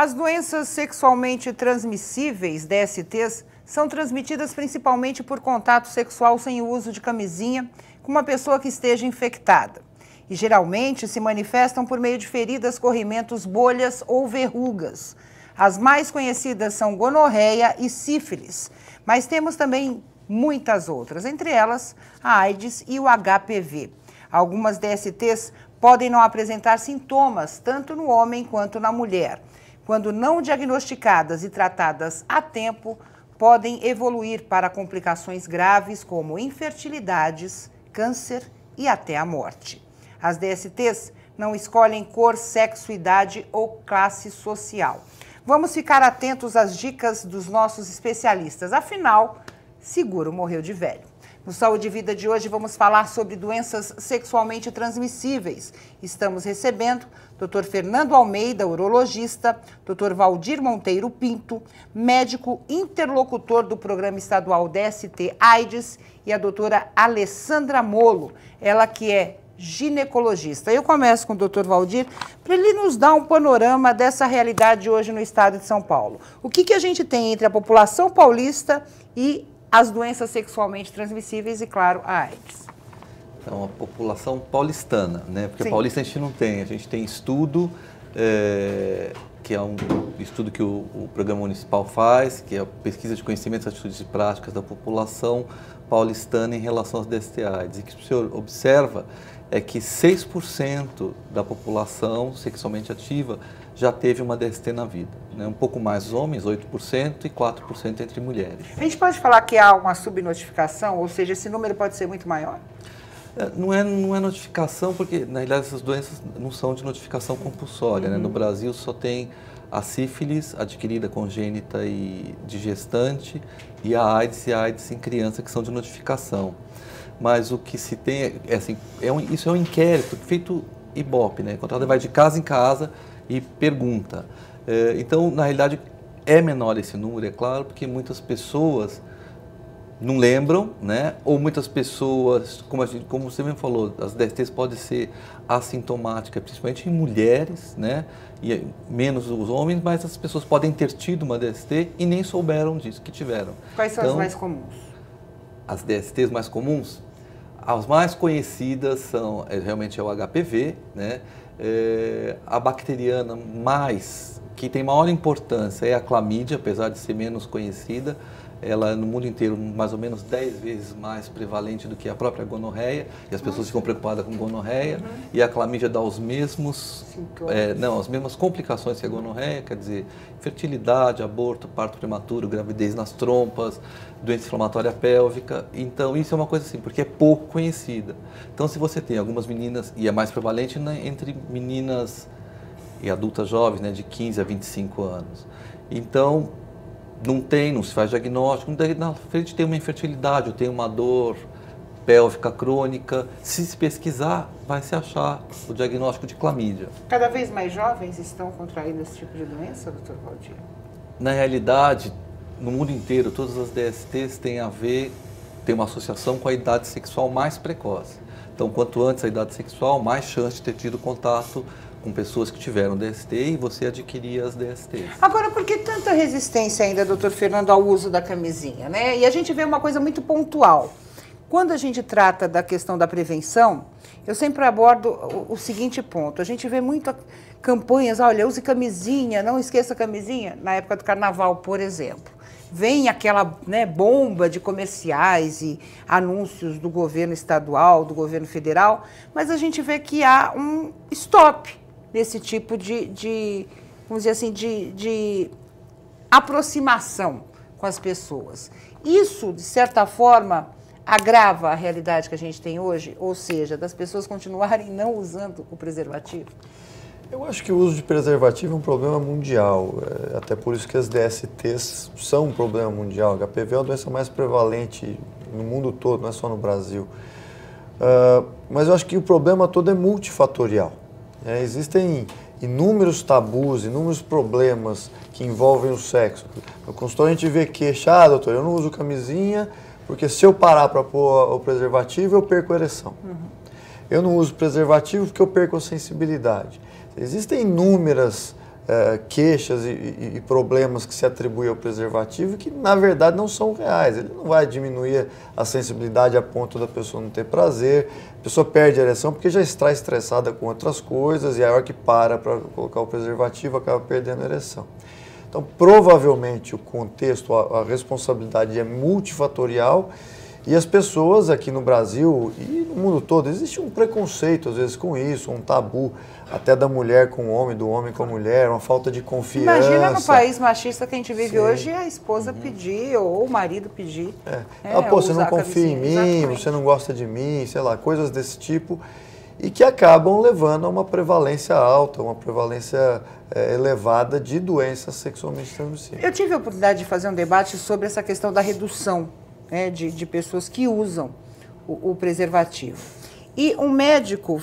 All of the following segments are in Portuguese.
As doenças sexualmente transmissíveis, DSTs, são transmitidas principalmente por contato sexual sem o uso de camisinha com uma pessoa que esteja infectada. E geralmente se manifestam por meio de feridas, corrimentos, bolhas ou verrugas. As mais conhecidas são gonorreia e sífilis, mas temos também muitas outras, entre elas a AIDS e o HPV. Algumas DSTs podem não apresentar sintomas, tanto no homem quanto na mulher. Quando não diagnosticadas e tratadas a tempo, podem evoluir para complicações graves como infertilidades, câncer e até a morte. As DSTs não escolhem cor, sexo, idade ou classe social. Vamos ficar atentos às dicas dos nossos especialistas. Afinal, seguro morreu de velho. No Saúde e Vida de hoje vamos falar sobre doenças sexualmente transmissíveis. Estamos recebendo Dr. Fernando Almeida, urologista, Dr. Valdir Monteiro Pinto, médico interlocutor do Programa Estadual DST AIDS, e a doutora Alessandra Molo, ela que é ginecologista. Eu começo com o Dr. Valdir para ele nos dar um panorama dessa realidade hoje no estado de São Paulo. O que a gente tem entre a população paulista e as doenças sexualmente transmissíveis e, claro, a AIDS? Então, a população paulistana, né? Porque Sim. paulista a gente tem estudo, que é um estudo que o programa municipal faz, que é a pesquisa de conhecimentos, atitudes e práticas da população paulistana em relação às DST/AIDS. E que o senhor observa é que 6% da população sexualmente ativa já teve uma DST na vida, né? Um pouco mais homens, 8%, e 4% entre mulheres. A gente pode falar que há uma subnotificação, ou seja, esse número pode ser muito maior? Não é notificação, porque na realidade essas doenças não são de notificação compulsória, né? No Brasil só tem a sífilis adquirida congênita e de gestante, e a AIDS em criança, que são de notificação. Mas o que se tem isso é um inquérito feito Ibope, né? Enquanto ela vai de casa em casa e pergunta. Então, na realidade, é menor esse número, é claro, porque muitas pessoas não lembram, né? Ou muitas pessoas, como você mesmo falou, as DSTs podem ser assintomáticas, principalmente em mulheres, né? E menos os homens, mas as pessoas podem ter tido uma DST e nem souberam disso, que tiveram. Quais são as mais comuns? As DSTs mais comuns? As mais conhecidas são, realmente, o HPV, né? A bacteriana que tem maior importância é a clamídia, apesar de ser menos conhecida. Ela, no mundo inteiro, mais ou menos 10 vezes mais prevalente do que a própria gonorreia, e as pessoas ficam preocupadas com gonorreia, e a clamídia dá os mesmos, as mesmas complicações que a gonorreia, quer dizer, fertilidade, aborto, parto prematuro, gravidez nas trompas, doença inflamatória pélvica. Então, isso é uma coisa assim, porque é pouco conhecida. Então, se você tem algumas meninas, e é mais prevalente, né, entre meninas e adultas jovens, né, de 15 a 25 anos. Então, não se faz diagnóstico, na frente tem uma infertilidade, ou tem uma dor pélvica crônica. Se pesquisar, vai se achar o diagnóstico de clamídia. Cada vez mais jovens estão contraindo esse tipo de doença, doutor Valdir? Na realidade, no mundo inteiro, todas as DSTs têm uma associação com a idade sexual mais precoce. Então, quanto antes a idade sexual, mais chance de ter tido contato com pessoas que tiveram DST e você adquirir as DSTs. Agora, por que tanta resistência ainda, doutor Fernando, ao uso da camisinha, né? E a gente vê uma coisa muito pontual. Quando a gente trata da questão da prevenção, eu sempre abordo o seguinte ponto. A gente vê muito campanhas, olha, use camisinha, não esqueça a camisinha, na época do carnaval, por exemplo. Vem aquela, né, bomba de comerciais e anúncios do governo estadual, do governo federal, mas a gente vê que há um stop nesse tipo vamos dizer assim, de aproximação com as pessoas. Isso, de certa forma, agrava a realidade que a gente tem hoje, ou seja, das pessoas continuarem não usando o preservativo? Eu acho que o uso de preservativo é um problema mundial, até por isso que as DSTs são um problema mundial. O HPV é a doença mais prevalente no mundo todo, não é só no Brasil. Mas eu acho que o problema todo é multifatorial. Existem inúmeros tabus, inúmeros problemas que envolvem o sexo. No consultório a gente vê queixa, doutor, eu não uso camisinha porque se eu parar para pôr o preservativo eu perco a ereção. Eu não uso preservativo porque eu perco a sensibilidade. Existem inúmeras queixas e problemas que se atribuem ao preservativo que, na verdade, não são reais. Ele não vai diminuir a sensibilidade a ponto da pessoa não ter prazer. A pessoa perde a ereção porque já está estressada com outras coisas e a hora que para colocar o preservativo acaba perdendo a ereção. Então, provavelmente, o contexto, a responsabilidade é multifatorial e as pessoas aqui no Brasil e no mundo todo, existe um preconceito às vezes com isso, um tabu, até da mulher com o homem, do homem com a mulher, uma falta de confiança. Imagina no país machista que a gente vive hoje, a esposa pedir ou o marido pedir. Pô, você não confia em mim, você não gosta de mim, sei lá, coisas desse tipo, e que acabam levando a uma prevalência alta, uma prevalência elevada de doenças sexualmente transmissíveis. Eu tive a oportunidade de fazer um debate sobre essa questão da redução de pessoas que usam o preservativo. E um médico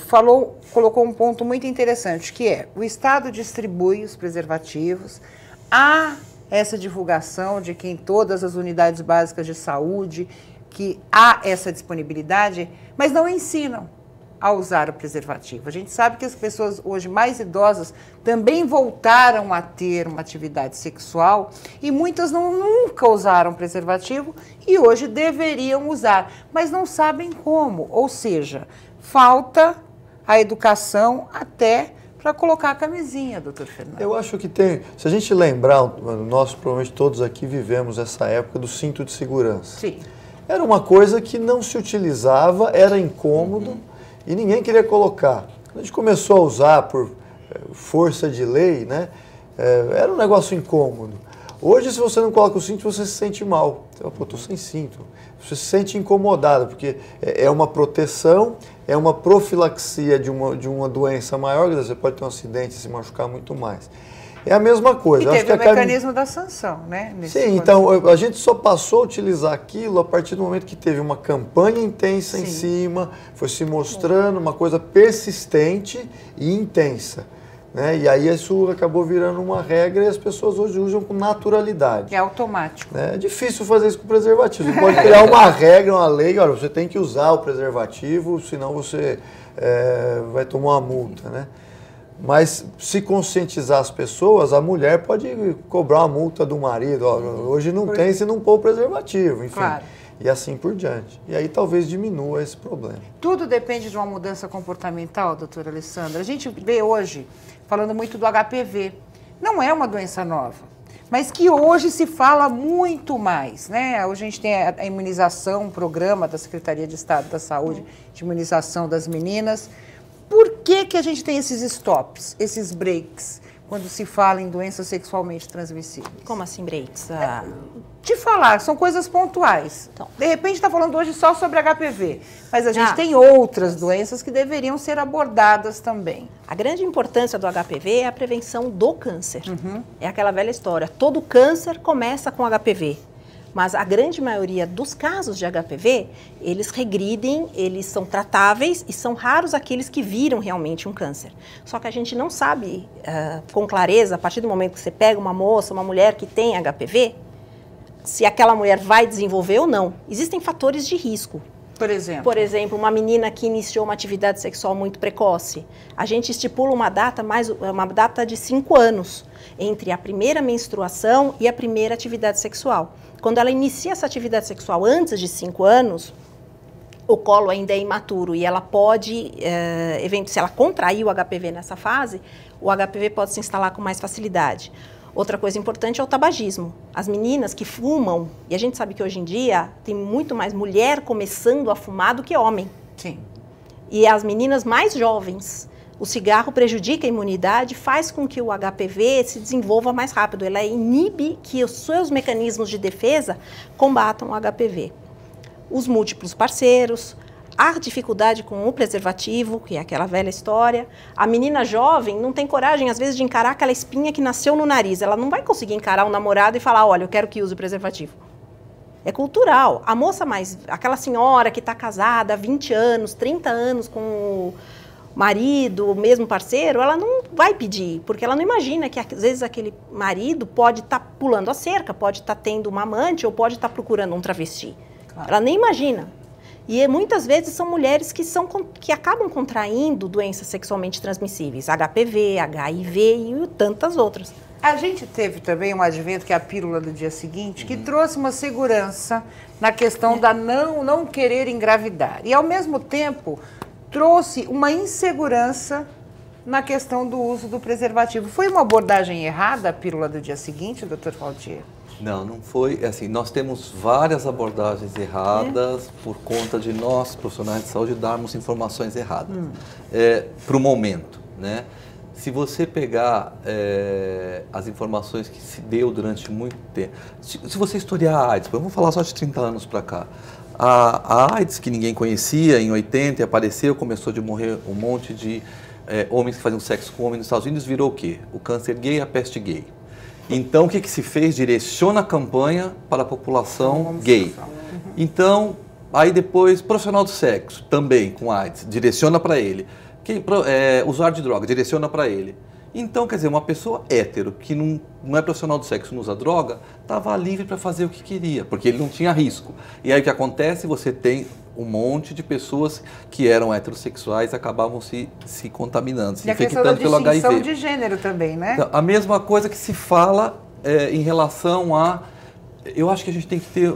colocou um ponto muito interessante, que é: o Estado distribui os preservativos, há essa divulgação de que em todas as unidades básicas de saúde que há essa disponibilidade, mas não ensinam a usar o preservativo. A gente sabe que as pessoas hoje mais idosas também voltaram a ter uma atividade sexual e muitas nunca usaram preservativo e hoje deveriam usar, mas não sabem como. Ou seja, falta a educação até para colocar a camisinha, doutor Fernando. Eu acho que tem, se a gente lembrar, nós provavelmente todos aqui vivemos essa época do cinto de segurança. Sim. Era uma coisa que não se utilizava, era incômodo, e ninguém queria colocar. Quando a gente começou a usar por força de lei, né, era um negócio incômodo. Hoje, se você não coloca o cinto, você se sente mal. Você fala, pô, estou sem cinto. Você se sente incomodado, porque é uma proteção, é uma profilaxia de uma doença maior, você pode ter um acidente e se machucar muito mais. É a mesma coisa. E teve o mecanismo da sanção, né? Sim, então a gente só passou a utilizar aquilo a partir do momento que teve uma campanha intensa em cima, foi se mostrando uma coisa persistente e intensa. Né? E aí isso acabou virando uma regra e as pessoas hoje usam com naturalidade. É automático. É difícil fazer isso com preservativo. Você pode criar uma regra, uma lei, olha, você tem que usar o preservativo, senão você vai tomar uma multa, né? Mas se conscientizar as pessoas, a mulher pode cobrar uma multa do marido. Ó, hoje não tem se não pôr o preservativo, enfim. Claro. E assim por diante. E aí talvez diminua esse problema. Tudo depende de uma mudança comportamental, doutora Alessandra. A gente vê hoje, falando muito do HPV. Não é uma doença nova, mas que hoje se fala muito mais, né? Hoje a gente tem a imunização, um programa da Secretaria de Estado da Saúde de imunização das meninas. Por que a gente tem esses stops, esses breaks, quando se fala em doenças sexualmente transmissíveis? Como assim breaks? Te falar, são coisas pontuais. Então, de repente está falando hoje só sobre HPV, mas a gente tem outras doenças que deveriam ser abordadas também. A grande importância do HPV é a prevenção do câncer. É aquela velha história, todo câncer começa com HPV. Mas a grande maioria dos casos de HPV, eles regridem, eles são tratáveis e são raros aqueles que viram realmente um câncer. Só que a gente não sabe com clareza, a partir do momento que você pega uma moça, uma mulher que tem HPV, se aquela mulher vai desenvolver ou não. Existem fatores de risco. Por exemplo, uma menina que iniciou uma atividade sexual muito precoce. A gente estipula uma data de 5 anos entre a primeira menstruação e a primeira atividade sexual. Quando ela inicia essa atividade sexual antes de 5 anos, o colo ainda é imaturo e ela pode, se ela contrair o HPV nessa fase, o HPV pode se instalar com mais facilidade. Outra coisa importante é o tabagismo. As meninas que fumam, e a gente sabe que hoje em dia tem muito mais mulher começando a fumar do que homem. Sim. E as meninas mais jovens, o cigarro prejudica a imunidade, faz com que o HPV se desenvolva mais rápido. Ela inibe que os seus mecanismos de defesa combatam o HPV. Os múltiplos parceiros, a dificuldade com o preservativo, que é aquela velha história. A menina jovem não tem coragem, às vezes, de encarar aquela espinha que nasceu no nariz. Ela não vai conseguir encarar um namorado e falar, olha, eu quero que use o preservativo. É cultural. A moça aquela senhora que está casada há 20 anos, 30 anos com o marido, o mesmo parceiro, ela não vai pedir, porque ela não imagina que, às vezes, aquele marido pode estar pulando a cerca, pode estar tendo uma amante ou pode estar procurando um travesti. Claro. Ela nem imagina. E muitas vezes são mulheres que acabam contraindo doenças sexualmente transmissíveis, HPV, HIV e tantas outras. A gente teve também um advento, que é a pílula do dia seguinte, que trouxe uma segurança na questão da não querer engravidar. E, ao mesmo tempo, trouxe uma insegurança na questão do uso do preservativo. Foi uma abordagem errada a pílula do dia seguinte, doutor Valtier? Não, não foi. Assim, nós temos várias abordagens erradas por conta de nós, profissionais de saúde, darmos informações erradas para o momento, né? Se você pegar as informações que se deu durante muito tempo, se você historiar a AIDS, vamos falar só de 30 anos para cá, a AIDS que ninguém conhecia, em 80 apareceu, começou de morrer um monte de homens que faziam sexo com homens nos Estados Unidos, virou o quê? O câncer gay e a peste gay. Então, o que se fez? Direciona a campanha para a população gay. Então, aí depois, profissional do sexo, também com AIDS, direciona para ele. Usuário de droga, direciona para ele. Então, quer dizer, uma pessoa hétero, que não é profissional do sexo, não usa droga, estava livre para fazer o que queria, porque ele não tinha risco. E aí o que acontece? Você tem um monte de pessoas que eram heterossexuais e acabavam se contaminando, se infectando pelo HIV. E a questão da distinção de gênero também, né? Então, a mesma coisa que se fala em relação a... Eu acho que a gente tem que ter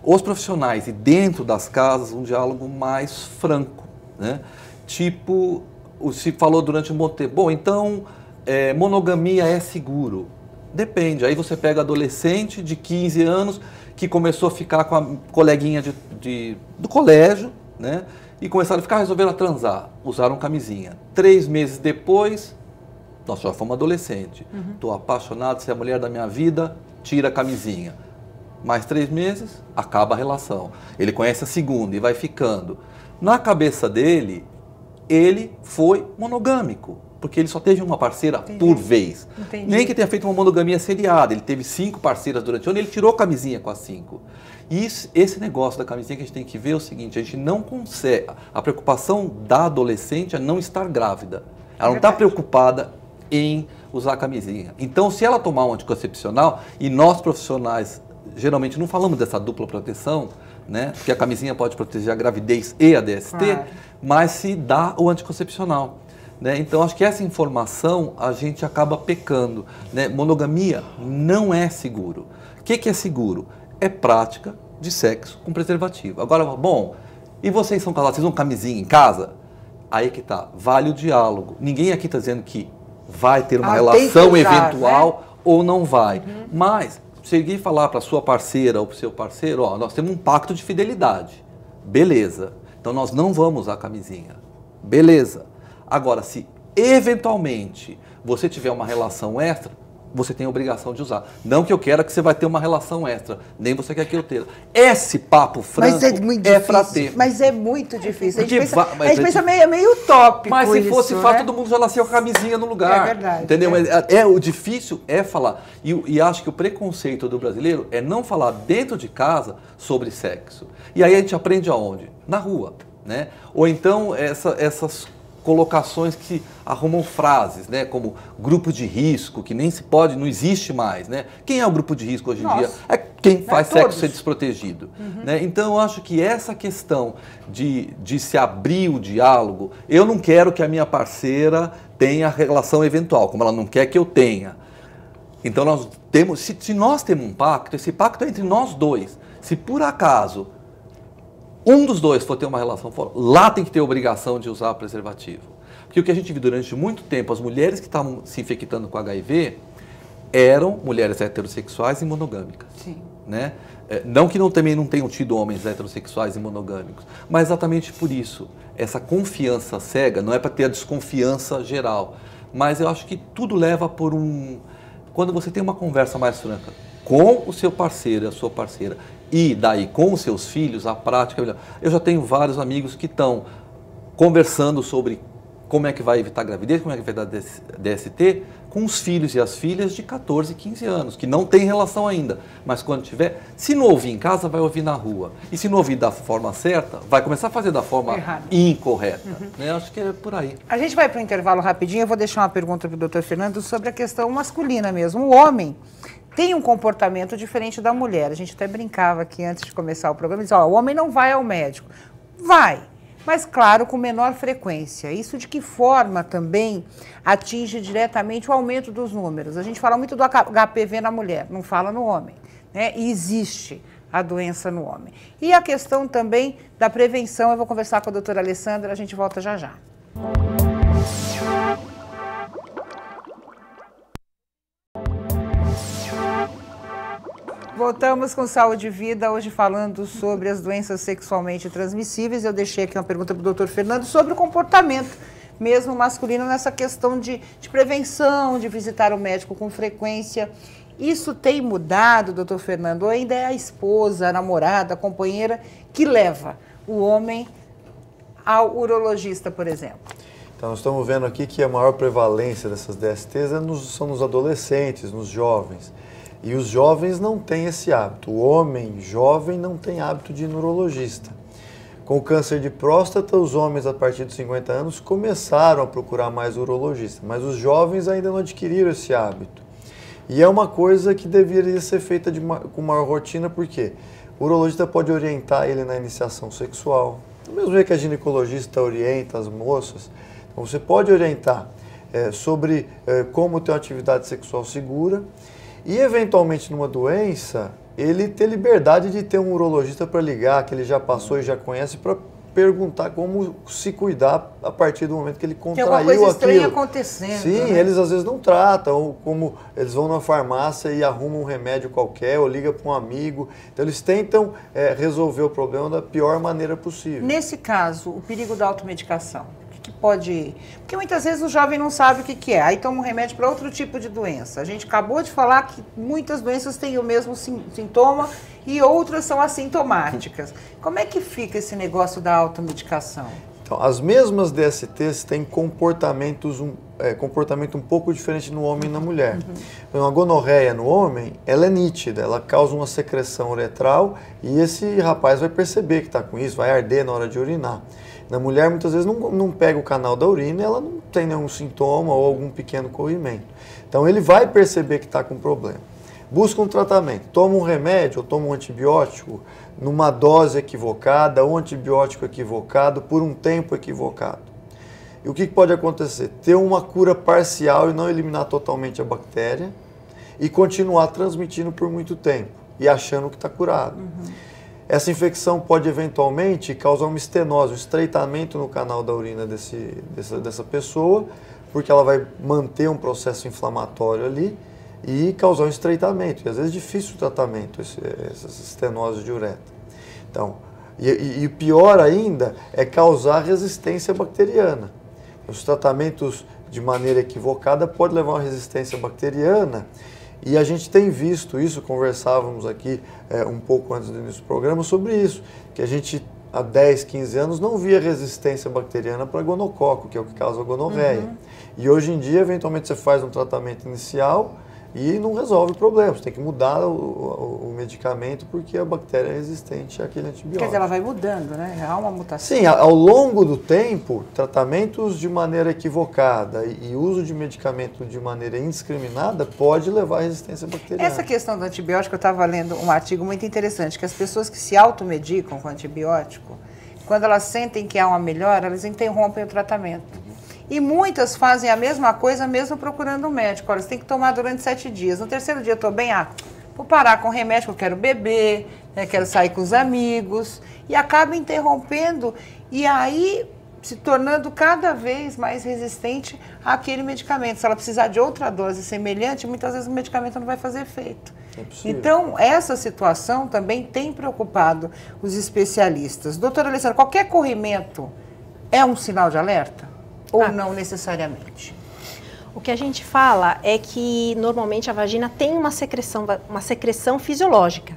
os profissionais e dentro das casas um diálogo mais franco, né? Tipo, se falou durante um bom tempo, bom, então monogamia é seguro? Depende, aí você pega adolescente de 15 anos que começou a ficar com a coleguinha do colégio, né? E começaram a ficar, resolveram transar, usaram camisinha. 3 meses depois, nós já fomos adolescente, estou apaixonado, você é a mulher da minha vida, tira a camisinha. Mais 3 meses, acaba a relação. Ele conhece a segunda e vai ficando. Na cabeça dele, ele foi monogâmico, porque ele só teve uma parceira por vez. Entendi. Nem que tenha feito uma monogamia seriada, ele teve 5 parceiras durante o ano, ele tirou a camisinha com as 5. E esse negócio da camisinha que a gente tem que ver é o seguinte, a gente não consegue, a preocupação da adolescente é não estar grávida. Ela não está preocupada em usar a camisinha. Então, se ela tomar um anticoncepcional, e nós profissionais geralmente não falamos dessa dupla proteção, né? Porque a camisinha pode proteger a gravidez e a DST, claro, mas se dá o anticoncepcional, né? Então, acho que essa informação a gente acaba pecando, né? Monogamia não é seguro. O que é seguro? É prática de sexo com preservativo. Agora, bom, e vocês são casados, vocês usam camisinha em casa? Aí que tá, vale o diálogo. Ninguém aqui está dizendo que vai ter uma relação eventual, né? Ou não vai. Mas, se alguém falar para sua parceira ou para o seu parceiro, ó, nós temos um pacto de fidelidade. Beleza. Então, nós não vamos usar camisinha. Beleza. Agora, se eventualmente você tiver uma relação extra, você tem a obrigação de usar. Não que eu quero que você vai ter uma relação extra, nem você quer que eu tenha. Esse papo franco é para ter. Mas é muito difícil. A gente pensa meio utópico. Mas se fosse fato, todo mundo já nasceu com a camisinha no lugar. É verdade. Entendeu? Mas o difícil é falar. E acho que o preconceito do brasileiro é não falar dentro de casa sobre sexo. E aí a gente aprende aonde? Na rua, né? Ou então essas colocações que arrumam frases, né, como grupo de risco, que nem se pode, não existe mais, né? Quem é o grupo de risco hoje em dia? É quem faz sexo ser desprotegido, né? Então, eu acho que essa questão de se abrir o diálogo, eu não quero que a minha parceira tenha relação eventual, como ela não quer que eu tenha. Então, nós temos, se nós temos um pacto, esse pacto é entre nós dois. Se por acaso um dos dois for ter uma relação fora, lá tem que ter a obrigação de usar preservativo. Porque o que a gente viu durante muito tempo, as mulheres que estavam se infectando com HIV eram mulheres heterossexuais e monogâmicas. Sim. Né? Não que também não tenham tido homens heterossexuais e monogâmicos, mas exatamente por isso, essa confiança cega, não é para ter a desconfiança geral, mas eu acho que tudo leva por quando você tem uma conversa mais franca com o seu parceiro e a sua parceira, e daí com os seus filhos, a prática é melhor. Eu já tenho vários amigos que estão conversando sobre como é que vai evitar gravidez, como é que vai dar DST, com os filhos e as filhas de 14, 15 anos, que não tem relação ainda. Mas quando tiver, se não ouvir em casa, vai ouvir na rua. E se não ouvir da forma certa, vai começar a fazer da forma incorreta. Né? Acho que é por aí. A gente vai para o intervalo rapidinho. Eu vou deixar uma pergunta para o doutor Fernando sobre a questão masculina mesmo. O homem tem um comportamento diferente da mulher. A gente até brincava aqui antes de começar o programa, dizia, o homem não vai ao médico. Vai, mas claro, com menor frequência. Isso de que forma também atinge diretamente o aumento dos números? A gente fala muito do HPV na mulher, não fala no homem, né? E existe a doença no homem. E a questão também da prevenção, eu vou conversar com a doutora Alessandra, a gente volta já já. Voltamos com Saúde e Vida, hoje falando sobre as doenças sexualmente transmissíveis. Eu deixei aqui uma pergunta para o doutor Fernando sobre o comportamento mesmo masculino nessa questão de prevenção, de visitar o médico com frequência. Isso tem mudado, doutor Fernando, ou ainda é a esposa, a namorada, a companheira que leva o homem ao urologista, por exemplo? Então, nós estamos vendo aqui que a maior prevalência dessas DSTs são nos adolescentes, nos jovens. E os jovens não têm esse hábito. O homem jovem não tem hábito de ir no urologista. Com o câncer de próstata, os homens a partir dos 50 anos começaram a procurar mais urologista, mas os jovens ainda não adquiriram esse hábito. E é uma coisa que deveria ser feita com maior rotina, porque o urologista pode orientar ele na iniciação sexual, do mesmo jeito que a ginecologista orienta as moças. Então, você pode orientar sobre como ter uma atividade sexual segura. E, eventualmente, numa doença, ele ter liberdade de ter um urologista para ligar, que ele já passou e já conhece, para perguntar como se cuidar a partir do momento que ele contraiu aquilo. Tem alguma coisa estranha acontecendo. Sim, né? Eles às vezes não tratam, ou como eles vão na farmácia e arrumam um remédio qualquer, ou liga para um amigo. Então, eles tentam resolver o problema da pior maneira possível. Nesse caso, o perigo da automedicação. Pode... Porque muitas vezes o jovem não sabe o que é, aí toma um remédio para outro tipo de doença. A gente acabou de falar que muitas doenças têm o mesmo sintoma e outras são assintomáticas. Como é que fica esse negócio da automedicação? Então, as mesmas DSTs têm comportamento um pouco diferente no homem e na mulher. Então, a gonorreia no homem, ela é nítida, ela causa uma secreção uretral e esse rapaz vai perceber que está com isso, vai arder na hora de urinar. Na mulher, muitas vezes, não pega o canal da urina e ela não tem nenhum sintoma ou algum pequeno corrimento. Então, ele vai perceber que está com problema. Busca um tratamento, toma um remédio ou toma um antibiótico numa dose equivocada, ou um antibiótico equivocado por um tempo equivocado. E o que pode acontecer? Ter uma cura parcial e não eliminar totalmente a bactéria e continuar transmitindo por muito tempo e achando que está curado. Essa infecção pode eventualmente causar uma estenose, um estreitamento no canal da urina dessa pessoa, porque ela vai manter um processo inflamatório ali e causar um estreitamento. E às vezes é difícil o tratamento, essas estenoses de uretra. Então, e pior ainda é causar resistência bacteriana. Os tratamentos de maneira equivocada podem levar a uma resistência bacteriana. E a gente tem visto isso, conversávamos aqui um pouco antes do início do programa sobre isso, que a gente há 10, 15 anos não via resistência bacteriana para gonococo, que é o que causa a gonorreia. E hoje em dia, eventualmente, você faz um tratamento inicial e não resolve o problema. Você tem que mudar o medicamento porque a bactéria é resistente àquele antibiótico. Quer dizer, ela vai mudando, né? Há uma mutação. Sim, ao longo do tempo, tratamentos de maneira equivocada e uso de medicamento de maneira indiscriminada pode levar à resistência bacteriana. Essa questão do antibiótico, eu estava lendo um artigo muito interessante, que as pessoas que se automedicam com antibiótico, quando elas sentem que há uma melhora, elas interrompem o tratamento. E muitas fazem a mesma coisa mesmo procurando um médico. Olha, você tem que tomar durante 7 dias. No terceiro dia eu estou bem, vou parar com o remédio, eu quero beber, né, quero sair com os amigos. E acaba interrompendo e aí se tornando cada vez mais resistente àquele medicamento. Se ela precisar de outra dose semelhante, muitas vezes o medicamento não vai fazer efeito. Então, essa situação também tem preocupado os especialistas. Doutora Alessandra, qualquer corrimento é um sinal de alerta? Ou não necessariamente? O que a gente fala é que normalmente a vagina tem uma secreção fisiológica.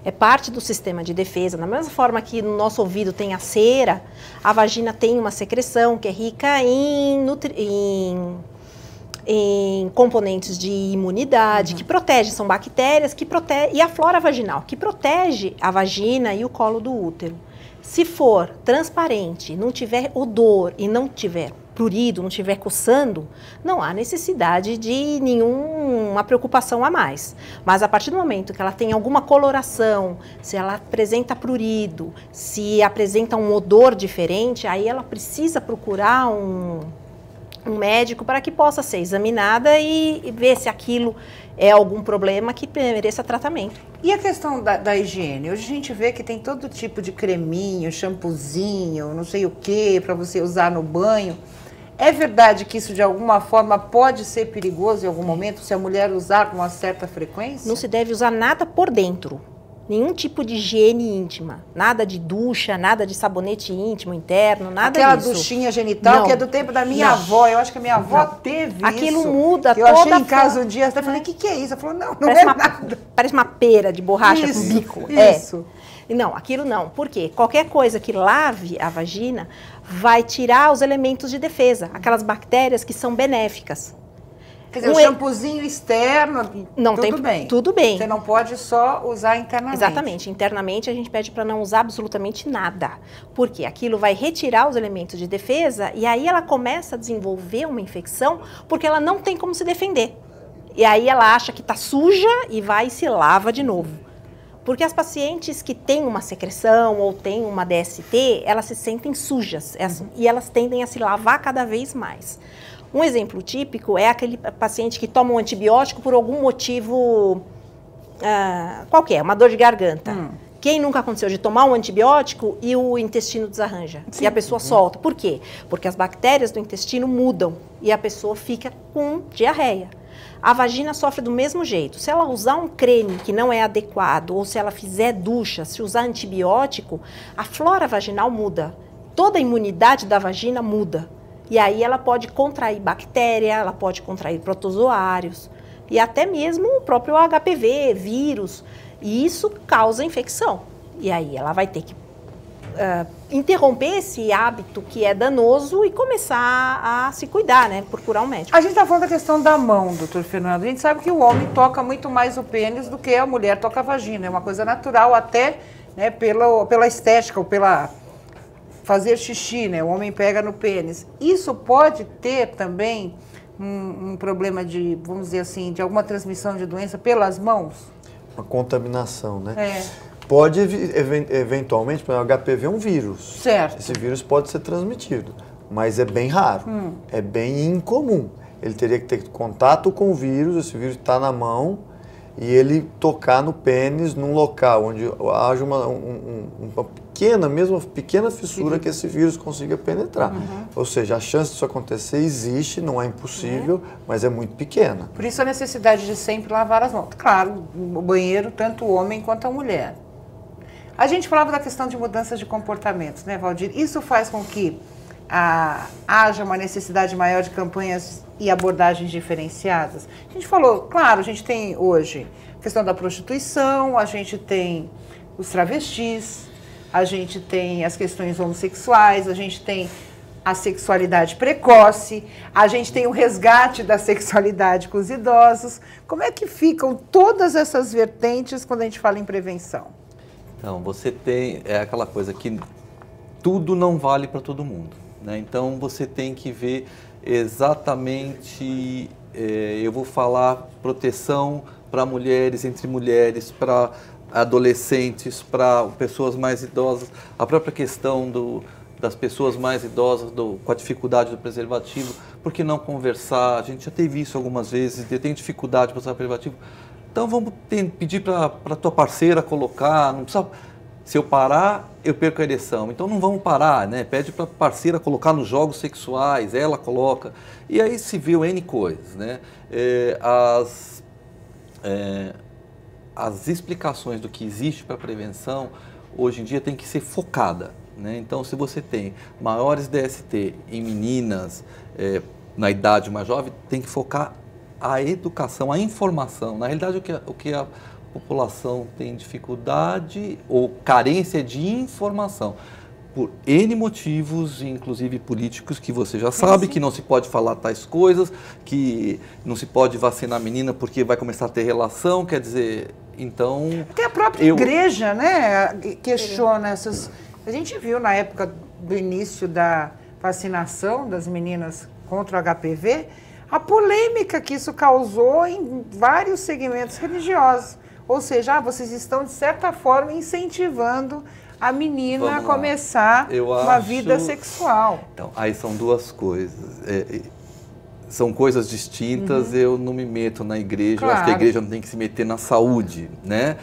É parte do sistema de defesa. Da mesma forma que no nosso ouvido tem a cera, a vagina tem uma secreção que é rica em componentes de imunidade, que protegem, são bactérias que protegem, e a flora vaginal, que protege a vagina e o colo do útero. Se for transparente, não tiver odor e não tiver prurido, não estiver coçando, não há necessidade de nenhuma preocupação a mais. Mas a partir do momento que ela tem alguma coloração, se ela apresenta prurido, se apresenta um odor diferente, aí ela precisa procurar um médico para que possa ser examinada e ver se aquilo é algum problema que mereça tratamento. E a questão da higiene? Hoje a gente vê que tem todo tipo de creminho, shampoozinho, não sei o que, para você usar no banho. É verdade que isso de alguma forma pode ser perigoso em algum momento se a mulher usar com uma certa frequência? Não se deve usar nada por dentro. Nenhum tipo de higiene íntima, nada de ducha, nada de sabonete íntimo interno, nada Aquela disso. duchinha genital, que é do tempo da minha avó, eu acho que a minha avó teve Aquilo isso. muda eu toda achei em casa um dia, até falei, o que é isso? Ela falou, não Parece é uma, nada. parece uma pera de borracha com bico. Isso. Não, aquilo não. Por quê? Qualquer coisa que lave a vagina vai tirar os elementos de defesa, aquelas bactérias que são benéficas. Quer dizer, o shampoozinho externo, não tudo tem, bem. Tudo bem. Você não pode só usar internamente. Exatamente. Internamente a gente pede para não usar absolutamente nada. Porque aquilo vai retirar os elementos de defesa e aí ela começa a desenvolver uma infecção porque ela não tem como se defender. E aí ela acha que está suja e vai e se lava de novo. Porque as pacientes que têm uma secreção ou têm uma DST, elas se sentem sujas e elas tendem a se lavar cada vez mais. Um exemplo típico é aquele paciente que toma um antibiótico por algum motivo qualquer, uma dor de garganta. Quem nunca aconteceu de tomar um antibiótico e o intestino desarranja? Sim. E a pessoa solta. Por quê? Porque as bactérias do intestino mudam e a pessoa fica com diarreia. A vagina sofre do mesmo jeito. Se ela usar um creme que não é adequado ou se ela fizer ducha, se usar antibiótico, a flora vaginal muda. Toda a imunidade da vagina muda. E aí ela pode contrair bactéria, ela pode contrair protozoários e até mesmo o próprio HPV, vírus. E isso causa infecção. E aí ela vai ter que interromper esse hábito que é danoso e começar a se cuidar, né? Procurar um médico. A gente está falando da questão da mão, doutor Fernando. A gente sabe que o homem toca muito mais o pênis do que a mulher toca a vagina. É uma coisa natural até, né, pela estética ou pela fazer xixi, né? O homem pega no pênis. Isso pode ter também um problema de, vamos dizer assim, de alguma transmissão de doença pelas mãos? Uma contaminação, né? É. Pode, eventualmente, o HPV é um vírus. Certo. Esse vírus pode ser transmitido, mas é bem raro, é bem incomum. Ele teria que ter contato com o vírus, esse vírus está na mão, e ele tocar no pênis num local onde haja uma pequena fissura que esse vírus consiga penetrar. Ou seja, a chance disso acontecer existe, não é impossível, mas é muito pequena. Por isso a necessidade de sempre lavar as mãos. Claro, o banheiro, tanto o homem quanto a mulher. A gente falava da questão de mudanças de comportamentos, né, Valdir? Isso faz com que haja uma necessidade maior de campanhas e abordagens diferenciadas. A gente falou, claro, a gente tem hoje a questão da prostituição, a gente tem os travestis, a gente tem as questões homossexuais, a gente tem a sexualidade precoce, a gente tem o resgate da sexualidade com os idosos. Como é que ficam todas essas vertentes quando a gente fala em prevenção? Então, você tem aquela coisa que tudo não vale para todo mundo, né? Então, você tem que ver exatamente, eu vou falar proteção para mulheres, entre mulheres, para adolescentes, para pessoas mais idosas, a própria questão das pessoas mais idosas com a dificuldade do preservativo, por que não conversar? A gente já teve isso algumas vezes, eu tenho dificuldade para usar preservativo, então vamos pedir para a tua parceira colocar, não precisa, se eu parar, eu perco a ereção, então não vamos parar, né? Pede para a parceira colocar nos jogos sexuais, ela coloca, e aí se viu N coisas, né? As explicações do que existe para prevenção, hoje em dia tem que ser focada, né? Então, se você tem maiores DST em meninas, na idade mais jovem, tem que focar a educação, a informação. Na realidade, o que a população tem dificuldade ou carência de informação, por N motivos, inclusive políticos, que você já sabe, que não se pode falar tais coisas, que não se pode vacinar a menina porque vai começar a ter relação, quer dizer, então... Até a própria igreja, né, questiona essas... A gente viu na época do início da vacinação das meninas contra o HPV, a polêmica que isso causou em vários segmentos religiosos. Ou seja, vocês estão, de certa forma, incentivando a menina a começar uma vida sexual. Então, aí são duas coisas. São coisas distintas, eu não me meto na igreja, eu acho que a igreja não tem que se meter na saúde, né?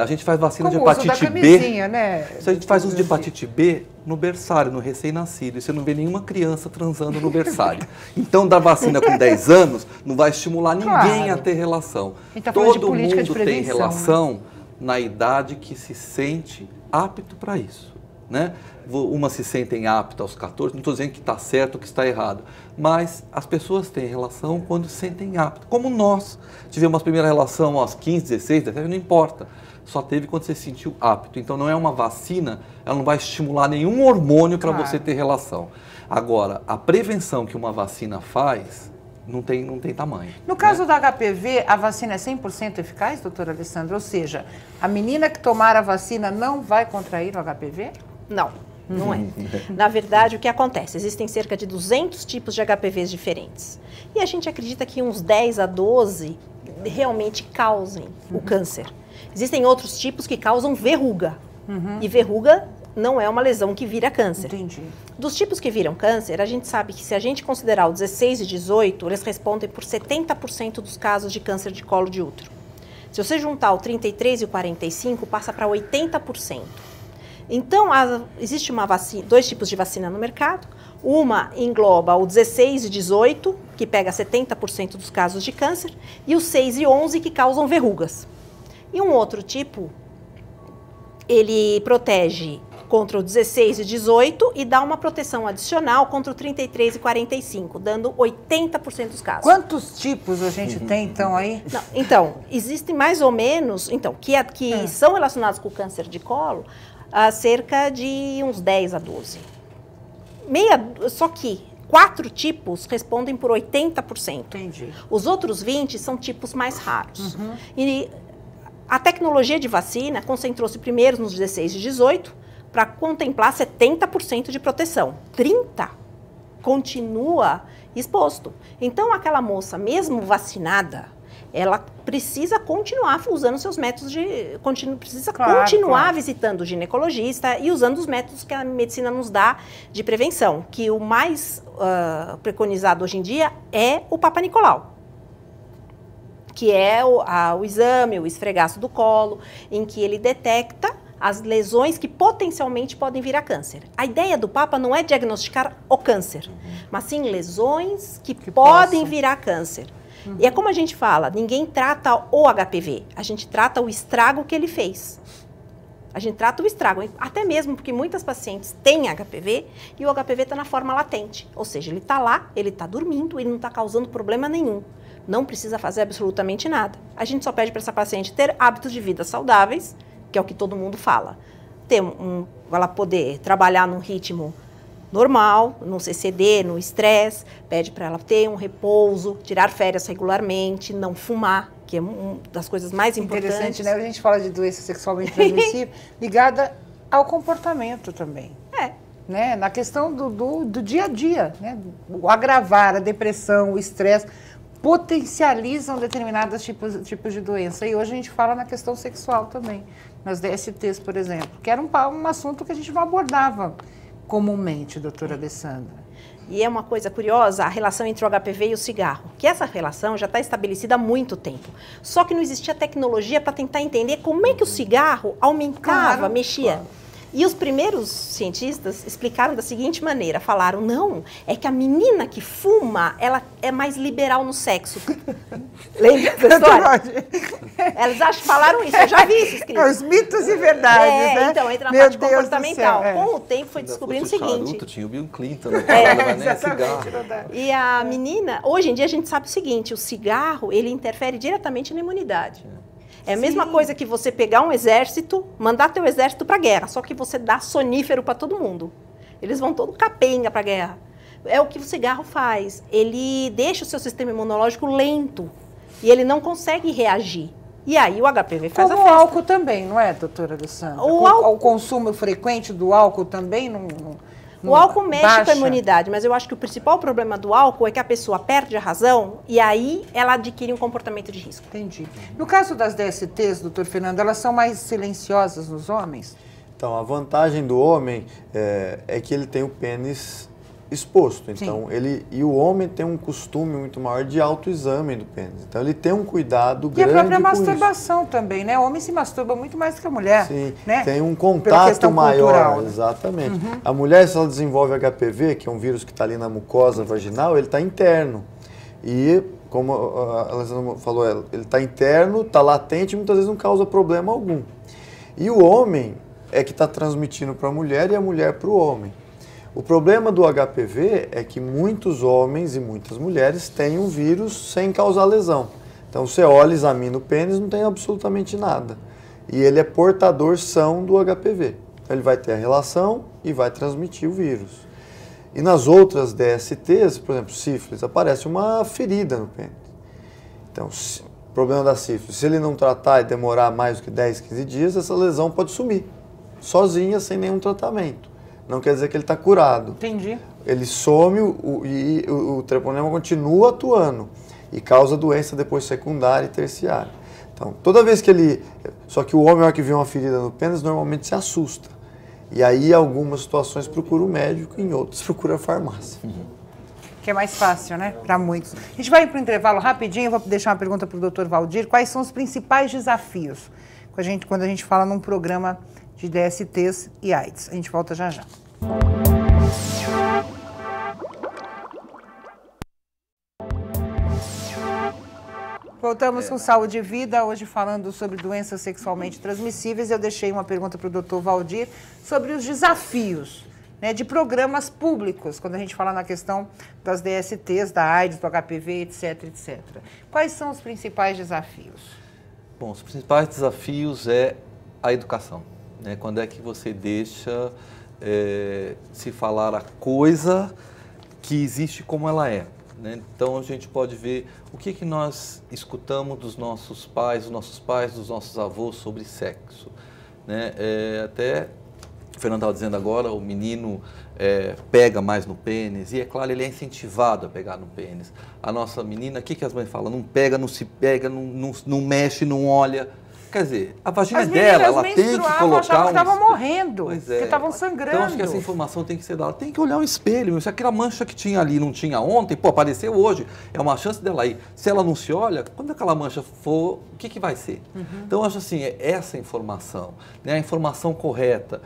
A gente faz vacina de hepatite B, né? A gente faz uso de hepatite B no berçário, no recém-nascido, e você não vê nenhuma criança transando no berçário. Então, dar vacina com 10 anos não vai estimular ninguém a ter relação. Todo mundo tem relação na idade que se sente apto para isso, né? Umas se sentem aptas aos 14, não estou dizendo que está certo ou que está errado, mas as pessoas têm relação quando se sentem aptas. Como nós tivemos a primeira relação aos 15, 16, 17, não importa. Só teve quando você se sentiu apto. Então não é uma vacina, ela não vai estimular nenhum hormônio para você ter relação. Agora, a prevenção que uma vacina faz não tem tamanho. No caso do HPV, a vacina é 100% eficaz, doutora Alessandra? Ou seja, a menina que tomar a vacina não vai contrair o HPV? Não. Não é. Na verdade, o que acontece? Existem cerca de 200 tipos de HPVs diferentes. E a gente acredita que uns 10 a 12 realmente causem o câncer. Existem outros tipos que causam verruga. E verruga não é uma lesão que vira câncer. Entendi. Dos tipos que viram câncer, a gente sabe que se a gente considerar o 16 e 18, eles respondem por 70% dos casos de câncer de colo de útero. Se você juntar o 33 e o 45, passa para 80%. Então, existe dois tipos de vacina no mercado. Uma engloba o 16 e 18, que pega 70% dos casos de câncer, e o 6 e 11, que causam verrugas. E um outro tipo, ele protege contra o 16 e 18 e dá uma proteção adicional contra o 33 e 45, dando 80% dos casos. Quantos tipos a gente tem, então, aí? Não, então, existem mais ou menos, que são relacionados com o câncer de colo, cerca de uns 10 a 12. Só que 4 tipos respondem por 80%. Entendi. Os outros 20 são tipos mais raros. E a tecnologia de vacina concentrou-se primeiro nos 16 e 18 para contemplar 70% de proteção. 30% continua exposto. Então, aquela moça, mesmo vacinada, ela precisa continuar usando seus métodos continuar visitando o ginecologista e usando os métodos que a medicina nos dá de prevenção, que o mais preconizado hoje em dia é o Papa Nicolau, que é o exame, o esfregaço do colo, em que ele detecta as lesões que potencialmente podem vir a câncer. A ideia do Papa não é diagnosticar o câncer, mas sim lesões que podem vir a câncer. E é como a gente fala, ninguém trata o HPV, a gente trata o estrago que ele fez. A gente trata o estrago, até mesmo porque muitas pacientes têm HPV e o HPV está na forma latente. Ou seja, ele está lá, ele está dormindo, ele não está causando problema nenhum. Não precisa fazer absolutamente nada. A gente só pede para essa paciente ter hábitos de vida saudáveis, que é o que todo mundo fala. Ela poder trabalhar num ritmo normal, no CCD, no estresse, pede para ela ter um repouso, tirar férias regularmente, não fumar, que é uma das coisas mais importantes. Interessante, né? A gente fala de doença sexualmente transmissível ligada ao comportamento também. Né? Na questão do dia a dia, né? O agravar, a depressão, o estresse, potencializam determinados tipos de doença. E hoje a gente fala na questão sexual também, nas DSTs, por exemplo, que era um assunto que a gente não abordava comumente, doutora Alessandra. E é uma coisa curiosa, a relação entre o HPV e o cigarro, que essa relação já está estabelecida há muito tempo. Só que não existia tecnologia para tentar entender como é que o cigarro aumentava, mexia. Claro. E os primeiros cientistas explicaram da seguinte maneira, falaram, não, é que a menina que fuma, ela é mais liberal no sexo. Lembra da história? Elas falaram isso, eu já vi isso escrito. Os mitos e verdades, né? Então, entra na parte comportamental. Com o tempo foi descobrindo o seguinte. Charuto, tinha o Bill Clinton, né? Cigarro. E a menina, hoje em dia a gente sabe o seguinte, o cigarro, ele interfere diretamente na imunidade. É a mesma coisa que você pegar um exército, mandar teu exército para a guerra, só que você dá sonífero para todo mundo. Eles vão todo capenga para a guerra. É o que o cigarro faz. Ele deixa o seu sistema imunológico lento e ele não consegue reagir. E aí o HPV faz como a festa. O álcool também, não é, doutora Alessandra? O consumo frequente do álcool também não O álcool mexe baixa. com a imunidade, mas eu acho que o principal problema do álcool é que a pessoa perde a razão e aí ela adquire um comportamento de risco. Entendi. No caso das DSTs, doutor Fernando, elas são mais silenciosas nos homens? Então, a vantagem do homem é que ele tem o pênis exposto. Então, e o homem tem um costume muito maior de autoexame do pênis. Então, ele tem um cuidado grande. E a própria com masturbação também, né? O homem se masturba muito mais do que a mulher. Sim, né? tem um Pela contato questão maior. cultural, né? Exatamente. A mulher, se ela desenvolve HPV, que é um vírus que está ali na mucosa vaginal, ele está interno. E, como a Alessandra falou, ele está interno, está latente e muitas vezes não causa problema algum. E o homem é que está transmitindo para a mulher e a mulher para o homem. O problema do HPV é que muitos homens e muitas mulheres têm um vírus sem causar lesão. Então você olha, examina o pênis, não tem absolutamente nada. E ele é portador são do HPV. Então ele vai ter a relação e vai transmitir o vírus. E nas outras DSTs, por exemplo, sífilis, aparece uma ferida no pênis. Então, o problema da sífilis, se ele não tratar e demorar mais do que 10, 15 dias, essa lesão pode sumir, sozinha, sem nenhum tratamento. Não quer dizer que ele está curado. Entendi. Ele some e o treponema continua atuando e causa doença depois secundária e terciária. Então, toda vez que ele... Só que o homem, na hora que vê uma ferida no pênis, normalmente se assusta. E aí, em algumas situações, procura o médico, em outras, procura a farmácia. Que é mais fácil, né? Para muitos. A gente vai para o intervalo rapidinho, eu vou deixar uma pergunta para o doutor Valdir. Quais são os principais desafios quando a gente fala num programa de DSTs e AIDS? A gente volta já já. Voltamos com Saúde e Vida, hoje falando sobre doenças sexualmente transmissíveis. Eu deixei uma pergunta para o doutor Valdir sobre os desafios, né, de programas públicos, quando a gente fala na questão das DSTs, da AIDS, do HPV, etc, etc. Quais são os principais desafios? Bom, os principais desafios é a educação, né? Quando é que você deixa se falar a coisa que existe como ela é, né? Então a gente pode ver o que nós escutamos dos nossos pais, dos nossos avós sobre sexo, né? Até o Fernando estava dizendo agora, o menino pega mais no pênis, e é claro, ele é incentivado a pegar no pênis. A nossa menina, o que as mães falam? Não pega, não se pega, não mexe, não olha. Quer dizer, a vagina é dela, ela tem que colocar achavam que estavam morrendo, pois que é. estavam sangrando. Então, acho que essa informação tem que ser dada. Tem que olhar o espelho. Se aquela mancha que tinha ali não tinha ontem, pô, apareceu hoje. É uma chance dela ir. Se ela não se olha, quando aquela mancha for, o que vai ser? Então, eu acho assim, essa informação, né, a informação correta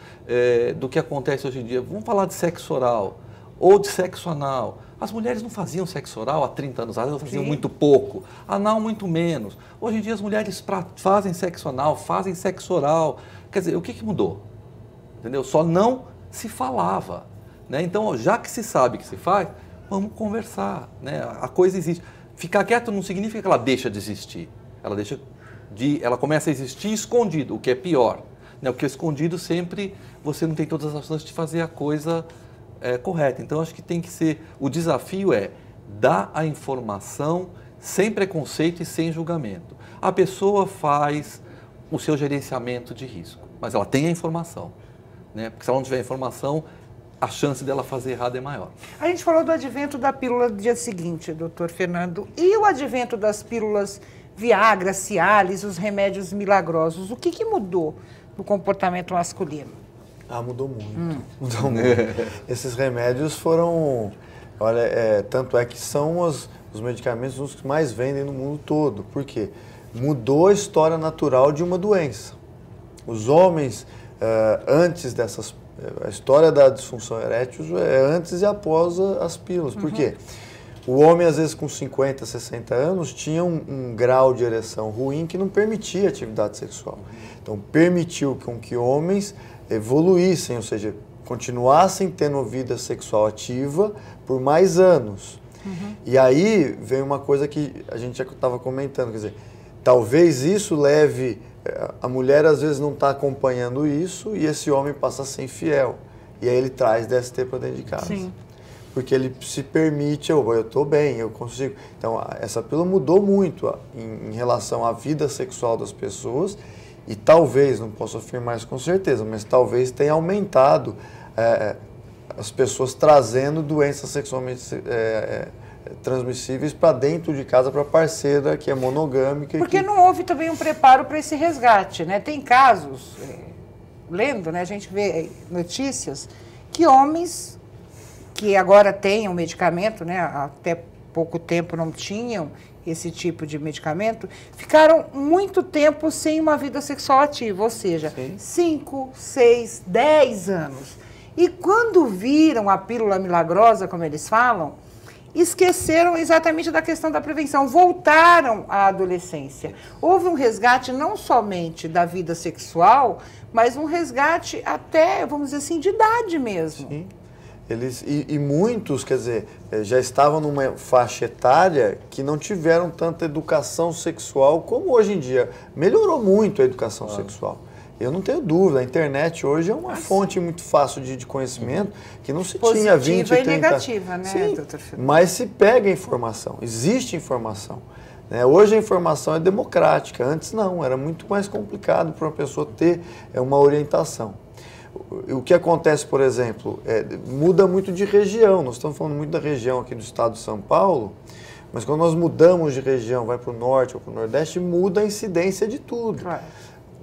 do que acontece hoje em dia. Vamos falar de sexo oral ou de sexo anal. As mulheres não faziam sexo oral há 30 anos atrás, elas faziam muito pouco. Anal, muito menos. Hoje em dia, as mulheres fazem sexo anal, fazem sexo oral. Quer dizer, o que mudou? Entendeu? Só não se falava, né? Então, já que se sabe que se faz, vamos conversar, né? A coisa existe. Ficar quieto não significa que ela deixa de existir. Ela começa a existir escondido, o que é pior, né? Porque escondido sempre você não tem todas as chances de fazer a coisa correta. Então, acho que tem que ser... O desafio é dar a informação sem preconceito e sem julgamento. A pessoa faz o seu gerenciamento de risco, mas ela tem a informação, né? Porque se ela não tiver informação, a chance dela fazer errado é maior. A gente falou do advento da pílula do dia seguinte, doutor Fernando. E o advento das pílulas Viagra, Cialis, os remédios milagrosos, o que mudou no comportamento masculino? Mudou muito. Mudou muito. Esses remédios foram... Olha, tanto é que são os medicamentos os que mais vendem no mundo todo. Por quê? Mudou a história natural de uma doença. Os homens, antes dessas... A história da disfunção erétil é antes e após as pílulas. Por quê? O homem, às vezes, com 50, 60 anos, tinha um grau de ereção ruim que não permitia atividade sexual. Então, permitiu com que homens evoluíssem, ou seja, continuassem tendo vida sexual ativa por mais anos. E aí vem uma coisa que a gente já estava comentando, quer dizer, talvez isso leve... A mulher às vezes não está acompanhando isso e esse homem passa a ser infiel. E aí ele traz DST para dentro de casa. Sim. Porque ele se permite, eu estou bem, eu consigo. Então, essa pílula mudou muito em relação à vida sexual das pessoas e talvez, não posso afirmar isso com certeza, mas talvez tenha aumentado as pessoas trazendo doenças sexualmente transmissíveis para dentro de casa, para a parceira que é monogâmica. Porque não houve também um preparo para esse resgate, né? Tem casos, lendo, né, a gente vê notícias que homens que agora têm um medicamento, né, até pouco tempo não tinham esse tipo de medicamento, ficaram muito tempo sem uma vida sexual ativa, ou seja, 5, 6, 10 anos. E quando viram a pílula milagrosa, como eles falam, esqueceram exatamente da questão da prevenção, voltaram à adolescência. Houve um resgate não somente da vida sexual, mas um resgate até, vamos dizer assim, de idade mesmo. Sim. E muitos, quer dizer, já estavam numa faixa etária que não tiveram tanta educação sexual como hoje em dia. Melhorou muito a educação sexual. Eu não tenho dúvida, a internet hoje é uma fonte muito fácil de conhecimento que não se tinha 20, 30... Positiva e negativa, né, Sim, doutor Felipe? mas se pega informação, existe informação. Né? Hoje a informação é democrática, antes não, era muito mais complicado para uma pessoa ter uma orientação. O que acontece, por exemplo, muda muito de região, nós estamos falando muito da região aqui do estado de São Paulo, mas quando nós mudamos de região, vai para o norte ou para o nordeste, muda a incidência de tudo. Claro.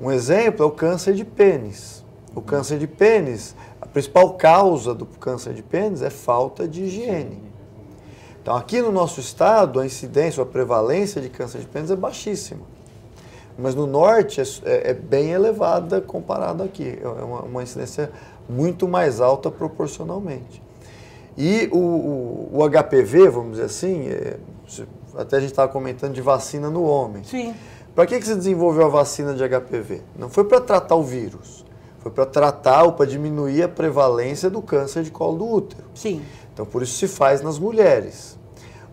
Um exemplo é o câncer de pênis. O câncer de pênis, a principal causa do câncer de pênis é falta de higiene. Então, aqui no nosso estado, a incidência, a prevalência de câncer de pênis é baixíssima. Mas no norte é bem elevada comparado aqui. É uma incidência muito mais alta proporcionalmente. E o HPV, vamos dizer assim, até a gente estava comentando de vacina no homem. Sim. Para que se desenvolveu a vacina de HPV? Não foi para tratar o vírus, foi para tratar ou para diminuir a prevalência do câncer de colo do útero. Sim. Então, por isso se faz nas mulheres.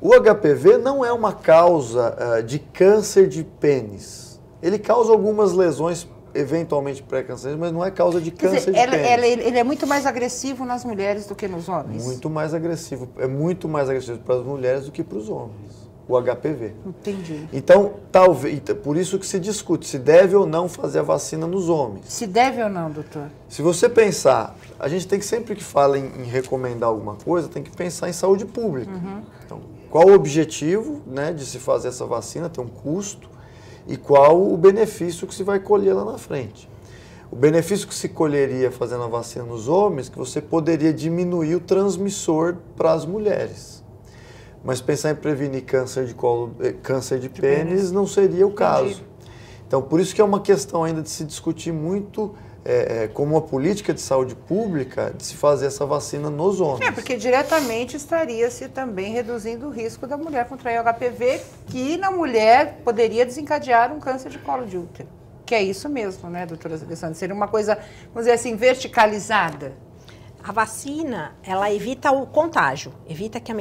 O HPV não é uma causa de câncer de pênis. Ele causa algumas lesões, eventualmente pré-cancerígenas, mas não é causa de câncer de pênis. Ele é muito mais agressivo nas mulheres do que nos homens? Muito mais agressivo. É muito mais agressivo para as mulheres do que para os homens. O HPV. Entendi. Então, talvez, por isso que se discute se deve ou não fazer a vacina nos homens. Se deve ou não, doutor? Se você pensar, a gente tem que sempre que fala em recomendar alguma coisa, tem que pensar em saúde pública. Então, qual o objetivo, né, de se fazer essa vacina, tem um custo, e qual o benefício que se vai colher lá na frente. O benefício que se colheria fazendo a vacina nos homens, que você poderia diminuir o transmissor para as mulheres. Mas pensar em prevenir câncer de pênis não seria o caso. Então, por isso que é uma questão ainda de se discutir muito como uma política de saúde pública de se fazer essa vacina nos homens. Porque diretamente estaria-se também reduzindo o risco da mulher contrair o HPV, que na mulher poderia desencadear um câncer de colo de útero. Que é isso mesmo, né, doutora Alessandra? Seria uma coisa, vamos dizer assim, verticalizada. A vacina, ela evita o contágio, evita que a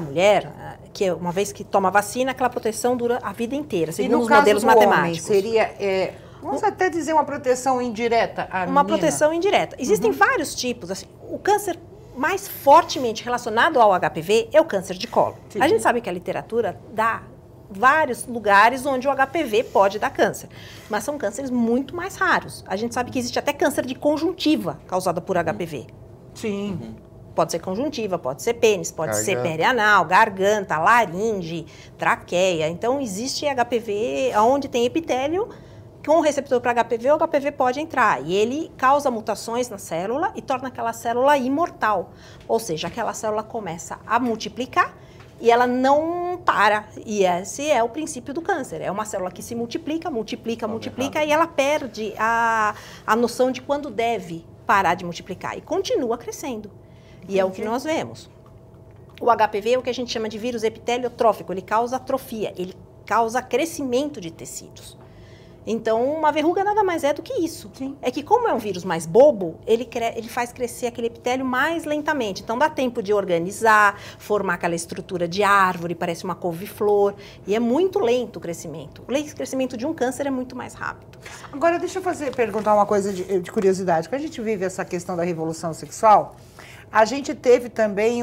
mulher, que uma vez que toma a vacina, aquela proteção dura a vida inteira, segundo os modelos matemáticos. Homem, seria, vamos até dizer, uma proteção indireta à Uma menina? proteção indireta. Existem vários tipos. Assim, o câncer mais fortemente relacionado ao HPV é o câncer de colo. Sim. A gente sabe que a literatura dá vários lugares onde o HPV pode dar câncer, mas são cânceres muito mais raros. A gente sabe que existe até câncer de conjuntiva causada por HPV. Sim. Pode ser conjuntiva, pode ser pênis, pode ser perianal, garganta, laringe, traqueia. Então, existe HPV onde tem epitélio com o receptor para HPV, o HPV pode entrar. E ele causa mutações na célula e torna aquela célula imortal. Ou seja, aquela célula começa a multiplicar e ela não para. E esse é o princípio do câncer. É uma célula que se multiplica e ela perde a noção de quando deve parar de multiplicar. E continua crescendo. E é o que nós vemos. O HPV é o que a gente chama de vírus epiteliotrófico. Ele causa atrofia, ele causa crescimento de tecidos. Então, uma verruga nada mais é do que isso. Sim. É que como é um vírus mais bobo, ele faz crescer aquele epitélio mais lentamente. Então, dá tempo de organizar, formar aquela estrutura de árvore, parece uma couve-flor. E é muito lento o crescimento. O crescimento de um câncer é muito mais rápido. Agora, deixa eu perguntar uma coisa de curiosidade. Quando a gente vive essa questão da revolução sexual, a gente teve também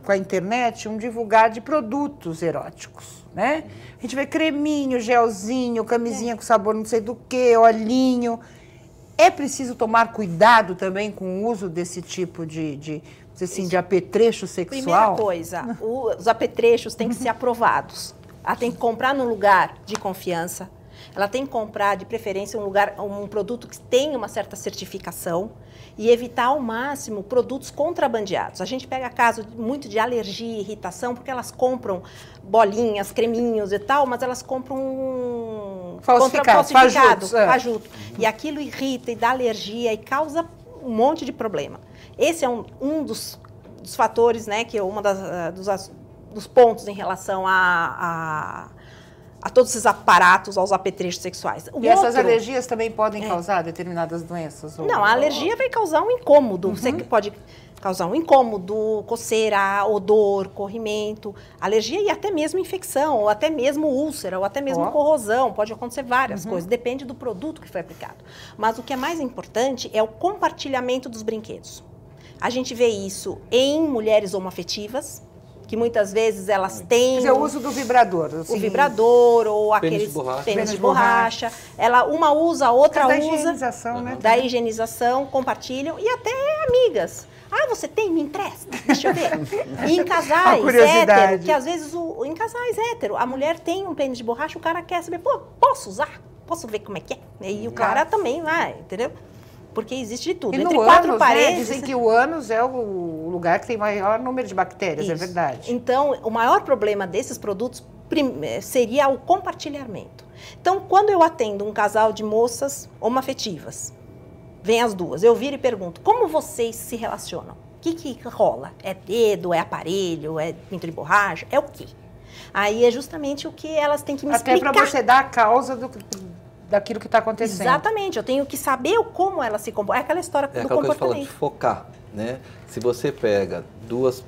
com a internet, um divulgar de produtos eróticos, né? A gente vê creminho, gelzinho, camisinha com sabor não sei do que, olhinho. É preciso tomar cuidado também com o uso desse tipo de apetrecho sexual? Primeira coisa, os apetrechos têm que ser aprovados. Ela tem que comprar num lugar de confiança. Ela tem que comprar, de preferência, um produto que tenha uma certa certificação e evitar ao máximo produtos contrabandeados. A gente pega caso muito de alergia e irritação, porque elas compram bolinhas, creminhos e tal, mas elas compram falsificado, fajuto. E aquilo irrita e dá alergia e causa um monte de problema. Esse é um dos fatores, né, que é dos pontos em relação a todos esses aparatos, aos apetrechos sexuais. Essas alergias também podem causar determinadas doenças? Não, a alergia vai causar um incômodo. Você pode causar um incômodo, coceira, odor, corrimento, alergia e até mesmo infecção, ou até mesmo úlcera, ou até mesmo corrosão. Pode acontecer várias coisas, depende do produto que foi aplicado. Mas o que é mais importante é o compartilhamento dos brinquedos. A gente vê isso em mulheres homoafetivas, que muitas vezes elas têm... Quer dizer, o uso do vibrador. Assim, o vibrador ou aqueles pênis de borracha. Uma usa, a outra usa. Da higienização, né? Da higienização, compartilham e até amigas. Ah, você tem? Me empresta. Deixa eu ver. E em casais hétero, que às vezes em casais hétero, a mulher tem um pênis de borracha, o cara quer saber, pô, posso usar? Posso ver como é que é? E o cara também vai, entendeu? Porque existe de tudo. E entre no quatro ânus, paredes... Dizem que o ânus é o lugar que tem maior número de bactérias, é verdade. Então, o maior problema desses produtos seria o compartilhamento. Então, quando eu atendo um casal de moças homoafetivas, vem as duas, eu viro e pergunto, como vocês se relacionam? O que rola? É dedo, é aparelho, é pinto de borracha? É o quê? Aí é justamente o que elas têm que me explicar. Até para você dar a causa daquilo que está acontecendo. Exatamente, eu tenho que saber como ela se comporta. É aquela história do comportamento. É aquela coisa de focar, né? Se você pega duas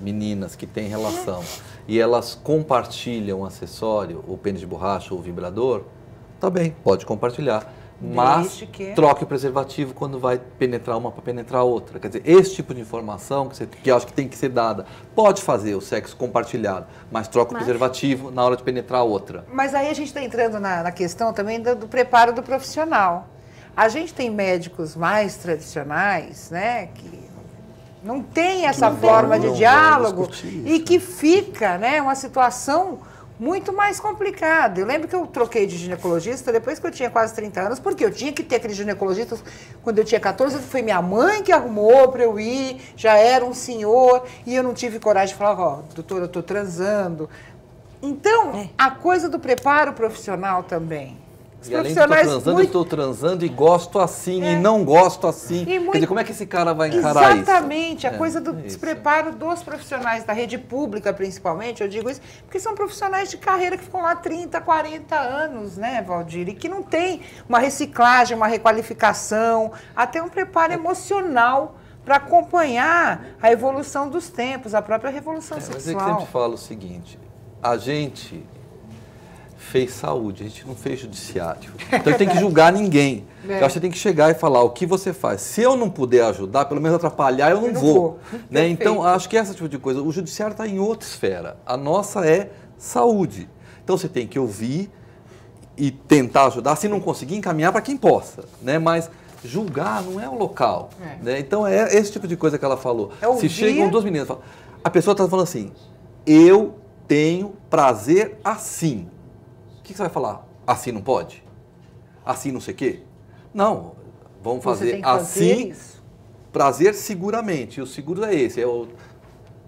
meninas que têm relação e elas compartilham o acessório, o pênis de borracha ou o vibrador, tá bem, pode compartilhar. Mas troque o preservativo quando vai penetrar uma para penetrar a outra. Quer dizer, esse tipo de informação que eu acho que tem que ser dada. Pode fazer o sexo compartilhado, mas troca o preservativo na hora de penetrar a outra. Mas aí a gente está entrando na questão também do preparo do profissional. A gente tem médicos mais tradicionais, né, que não tem essa forma de diálogo e que fica, né, uma situação muito mais complicado. Eu lembro que eu troquei de ginecologista depois que eu tinha quase 30 anos, porque eu tinha que ter aquele ginecologista quando eu tinha 14, foi minha mãe que arrumou para eu ir, já era um senhor, e eu não tive coragem de falar, doutor, eu estou transando. Então, a coisa do preparo profissional também. E além de eu estou transando e gosto assim, e não gosto assim. Quer dizer, como é que esse cara vai encarar isso? Exatamente, a coisa do despreparo dos profissionais da rede pública, principalmente, eu digo isso, porque são profissionais de carreira que ficam lá 30, 40 anos, né, Valdir? E que não tem uma reciclagem, uma requalificação, até um preparo emocional para acompanhar a evolução dos tempos, a própria revolução sexual. Mas é que eu sempre falo o seguinte, a gente fez saúde, a gente não fez judiciário. Então, tem que julgar ninguém. Eu acho que você tem que chegar e falar o que você faz. Se eu não puder ajudar, pelo menos atrapalhar, eu não vou. Né? Então, acho que essa tipo de coisa, o judiciário está em outra esfera. A nossa é saúde. Então, você tem que ouvir e tentar ajudar. Se não conseguir, encaminhar para quem possa. Né? Mas julgar não é o local. Né? Então, é esse tipo de coisa que ela falou. Se chegam duas meninas, a pessoa está falando assim, eu tenho prazer assim. O que você vai falar? Assim não pode? Assim não sei o quê? Não, vamos fazer assim, prazer seguramente. E o seguro é esse, é o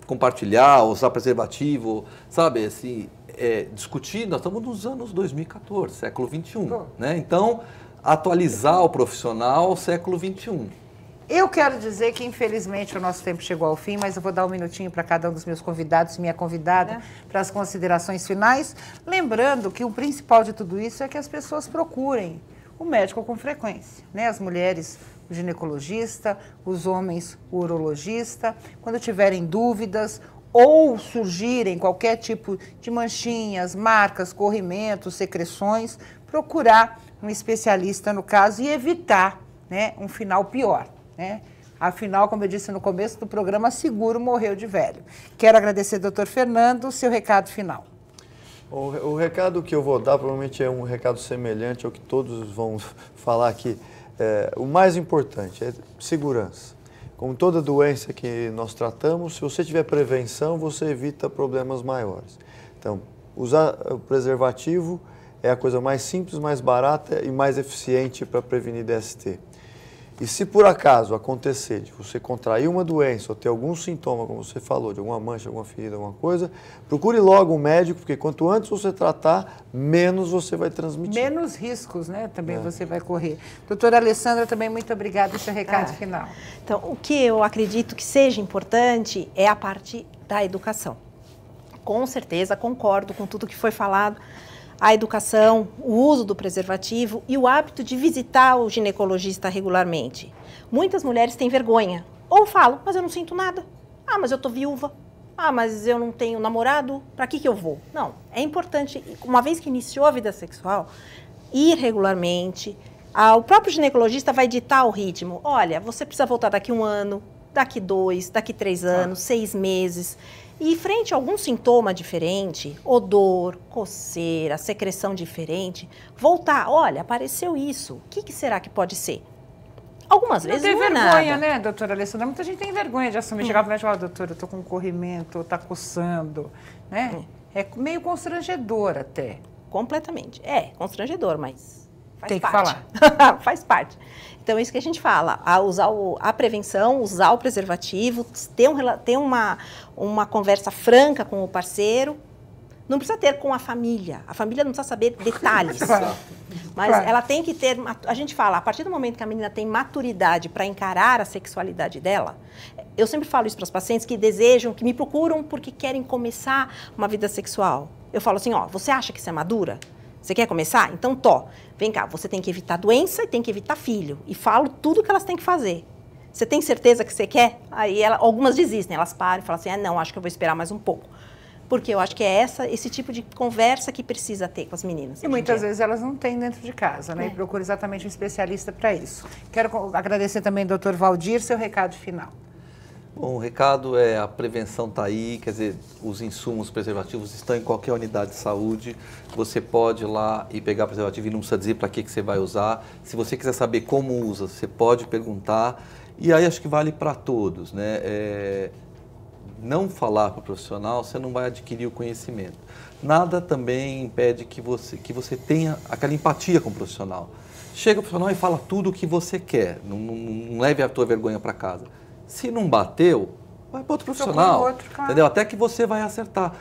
compartilhar, usar preservativo, sabe? Assim, discutir, nós estamos nos anos 2014, século XXI. Né? Então, atualizar o profissional ao século XXI. Eu quero dizer que, infelizmente, o nosso tempo chegou ao fim, mas eu vou dar um minutinho para cada um dos meus convidados, minha convidada, para as considerações finais. Lembrando que o principal de tudo isso é que as pessoas procurem o médico com frequência, né? As mulheres, o ginecologista, os homens, o urologista. Quando tiverem dúvidas ou surgirem qualquer tipo de manchinhas, marcas, corrimentos, secreções, procurar um especialista no caso e evitar, né, um final pior. Afinal, como eu disse no começo do programa, seguro morreu de velho. Quero agradecer, doutor Fernando, seu recado final. O recado que eu vou dar provavelmente é um recado semelhante ao que todos vão falar aqui. o mais importante é segurança. Como toda doença que nós tratamos, se você tiver prevenção, você evita problemas maiores. Então, usar o preservativo é a coisa mais simples, mais barata e mais eficiente para prevenir DST. E se por acaso acontecer de você contrair uma doença ou ter algum sintoma, como você falou, de alguma mancha, alguma ferida, alguma coisa, procure logo um médico, porque quanto antes você tratar, menos você vai transmitir. Menos riscos, né? Também você vai correr. Doutora Alessandra, também muito obrigada por esse recado final. Então, o que eu acredito que seja importante é a parte da educação. Com certeza, concordo com tudo que foi falado. A educação, o uso do preservativo e o hábito de visitar o ginecologista regularmente. Muitas mulheres têm vergonha. Ou falam, mas eu não sinto nada. Ah, mas eu tô viúva. Ah, mas eu não tenho namorado. Para que eu vou? Não, é importante, uma vez que iniciou a vida sexual, ir regularmente. O próprio ginecologista vai ditar o ritmo. Olha, você precisa voltar daqui 1 ano, daqui 2, daqui 3 anos, 6 meses. E frente a algum sintoma diferente, odor, coceira, secreção diferente, voltar, olha, apareceu isso, o que será que pode ser? Algumas vezes não é nada. Tem vergonha, né, doutora Alessandra? Muita gente tem vergonha de assumir. Chegar para o médico e falar, doutora, eu estou com um corrimento, está coçando, né? É meio constrangedor até. Completamente. É, constrangedor, mas faz tem parte. Que falar. Faz parte. Então, é isso que a gente fala, usar a prevenção, usar o preservativo, ter uma conversa franca com o parceiro. Não precisa ter com a família não precisa saber detalhes. Mas ela tem que ter, a gente fala, a partir do momento que a menina tem maturidade para encarar a sexualidade dela, eu sempre falo isso para os pacientes que desejam, que me procuram porque querem começar uma vida sexual. Eu falo assim, ó, você acha que você é madura? Você quer começar? Então, vem cá, você tem que evitar doença e tem que evitar filho. E falo tudo que elas têm que fazer. Você tem certeza que você quer? Aí algumas desistem, elas param e falam assim, não, acho que eu vou esperar mais um pouco. Porque eu acho que é esse tipo de conversa que precisa ter com as meninas. E muitas vezes elas não têm dentro de casa, né? E procura exatamente um especialista para isso. Quero agradecer também ao Dr. Valdir, seu recado final. Bom, o recado é a prevenção está aí, quer dizer, os insumos preservativos estão em qualquer unidade de saúde. Você pode ir lá e pegar preservativo e não precisa dizer para que você vai usar. Se você quiser saber como usa, você pode perguntar. E aí acho que vale para todos, né? Não falar para o profissional, você não vai adquirir o conhecimento. Nada também impede que você tenha aquela empatia com o profissional. Chega o profissional e fala tudo o que você quer, não leve a tua vergonha para casa. Se não bateu, vai para outro profissional, claro. Entendeu? Até que você vai acertar.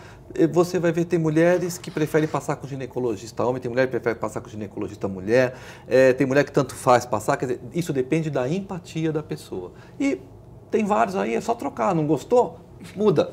Você vai ver, tem mulheres que preferem passar com ginecologista homem, tem mulher que prefere passar com ginecologista mulher, tem mulher que tanto faz passar, quer dizer, isso depende da empatia da pessoa. E tem vários aí, é só trocar, não gostou? Muda.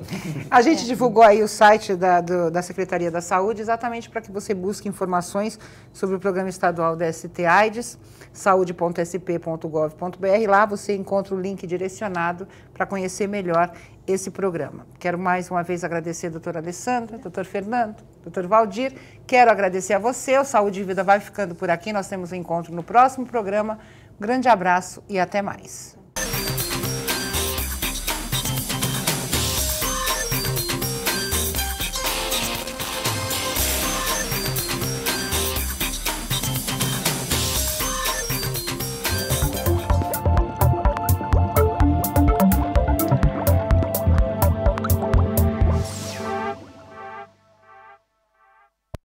A gente divulgou aí o site da Secretaria da Saúde exatamente para que você busque informações sobre o Programa Estadual DST-AIDS, saude.sp.gov.br. Lá você encontra o link direcionado para conhecer melhor esse programa. Quero mais uma vez agradecer a doutora Alessandra, doutor Fernando, doutor Valdir. Quero agradecer a você. O Saúde e Vida vai ficando por aqui. Nós temos um encontro no próximo programa. Um grande abraço e até mais.